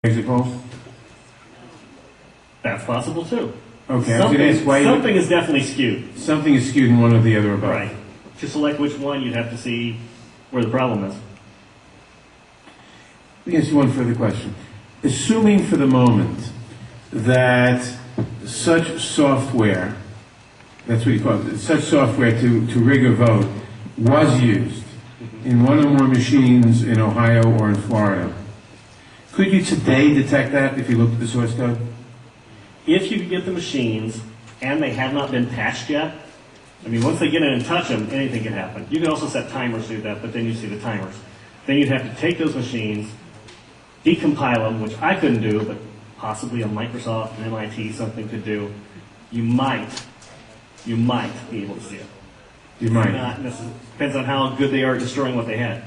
exit polls? That's possible too. Okay, I was going to ask why something is definitely skewed. Something is skewed in one or the other above. Right. To select which one, you'd have to see where the problem is. Let me ask you one further question. Assuming for the moment that such software, that's what you call it, such software to rig a vote was used in one or more machines in Ohio or in Florida, could you today detect that if you looked at the source code? If you could get the machines and they have not been patched yet, I mean, once they get in and touch them, anything can happen. You can also set timers to do that, but then you see the timers. Then you'd have to take those machines, decompile them, which I couldn't do, but possibly a Microsoft, an MIT, something could do. You might be able to see it. You might. Not necessarily. Depends on how good they are at destroying what they had.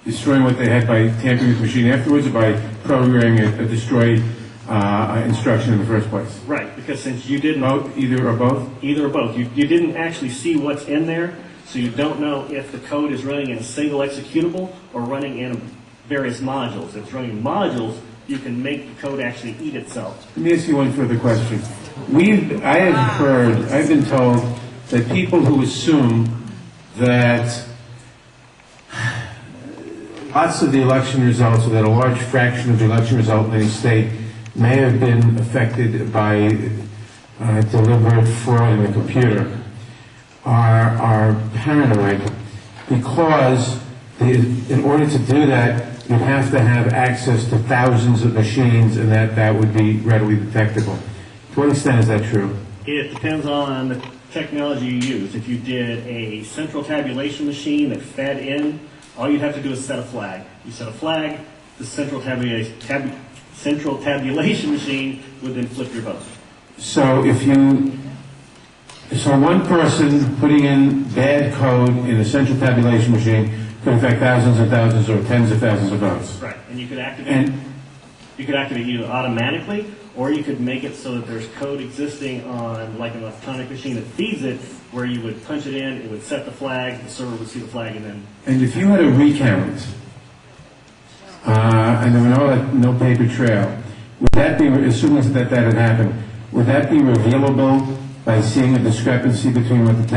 Destroying what they had by tampering with the machine afterwards, or by programming a destroy instruction in the first place? Right, because since you didn't... Either or both? Either or both. You didn't actually see what's in there, so you don't know if the code is running in a single executable or running in various modules. If it's running in modules, you can make the code actually eat itself. Let me ask you one further question. I've been told that people who assume that lots of the election results, or that a large fraction of the election result in any state may have been affected by deliberate fraud in the computer, are paranoid, because in order to do that, you have to have access to thousands of machines, and that would be readily detectable. To what extent is that true? It depends on the technology you use. If you did a central tabulation machine that fed in, all you'd have to do is set a flag. You set a flag, the central tabulation machine would then flip your vote. So one person putting in bad code in a central tabulation machine could affect thousands and thousands or tens of thousands of votes. Right, and you could activate either automatically, or you could make it so that there's code existing on like an electronic machine that feeds it, where you would punch it in, it would set the flag, the server would see the flag, and then... And if you had a recount, and there were no paper trail, would that be, assuming that had happened, would that be revealable by seeing a discrepancy between what the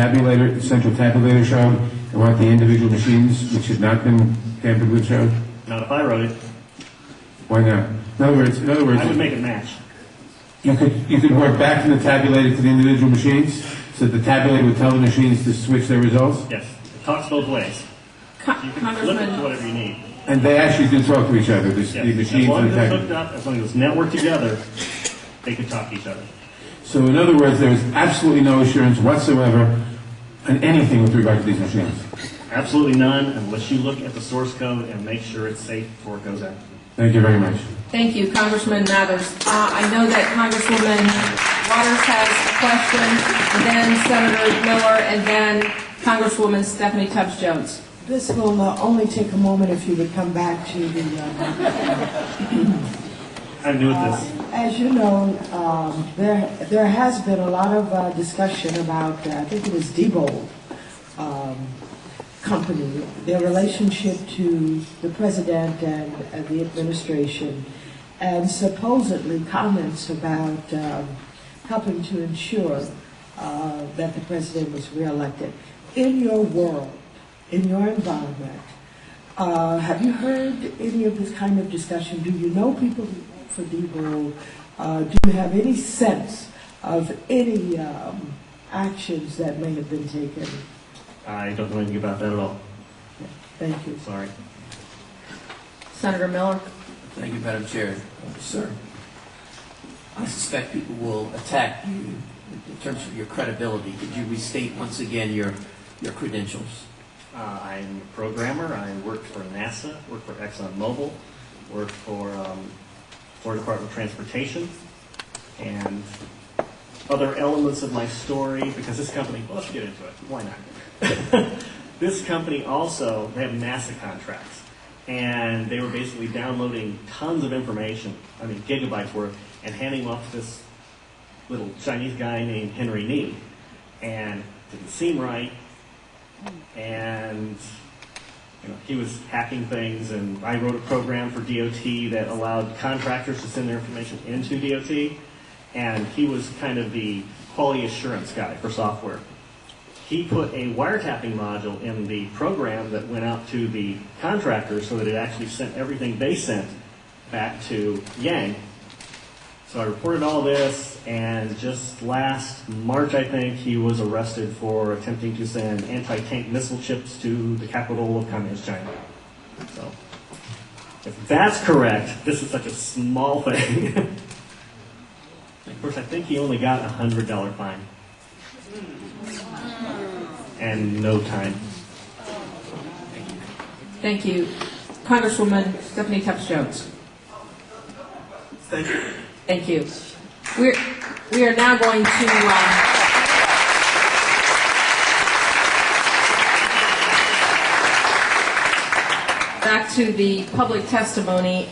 central tabulator showed and what the individual machines, which had not been tampered with, showed? Not if I wrote it. Why not? In other words, I would make it match. You could work back from the tabulator to the individual machines, so that the tabulator would tell the machines to switch their results? Yes. It talks both ways. You can flip it to whatever you need. And they actually do talk to each other, the machines as long and the as it's hooked up, as long as it's networked together, they can talk to each other. So in other words, there is absolutely no assurance whatsoever on anything with regard to these machines? Absolutely none, unless you look at the source code and make sure it's safe before it goes out. Thank you very much. Thank you, Congressman Mathers. I know that Congresswoman Waters has a question, and then Senator Miller, and then Congresswoman Stephanie Tubbs Jones. This will only take a moment if you would come back to the... I'm new at this. As you know, there has been a lot of discussion about, I think it is Diebold company, their relationship to the president and the administration, and supposedly comments about helping to ensure that the president was reelected. In your world, in your environment, have you heard any of this kind of discussion? Do you know people who work for Diebold? Do you have any sense of any actions that may have been taken? I don't know anything about that at all. Thank you. Sorry. Senator Miller. Thank you, Madam Chair. Sir, I suspect people will attack you in terms of your credibility. Could you restate once again your credentials? I'm a programmer. I worked for NASA, worked for ExxonMobil, worked for Florida Department of Transportation, and other elements of my story, because this company, well, let's get into it. Why not? This company also, they have NASA contracts, and they were basically downloading tons of information, I mean gigabytes worth, and handing them off to this little Chinese guy named Henry Nee, and it didn't seem right, and He was hacking things, and I wrote a program for DOT that allowed contractors to send their information into DOT, and he was kind of the quality assurance guy for software. He put a wiretapping module in the program that went out to the contractors so that it actually sent everything they sent back to Yang. So I reported all this, and just last March, I think, he was arrested for attempting to send anti-tank missile chips to the capital of Communist China. So, if that's correct, this is such a small thing. Of course, I think he only got a $100 fine. And no time. Thank you. Congresswoman Stephanie Tubbs Jones. Thank you. Thank you. We are now going to back to the public testimony.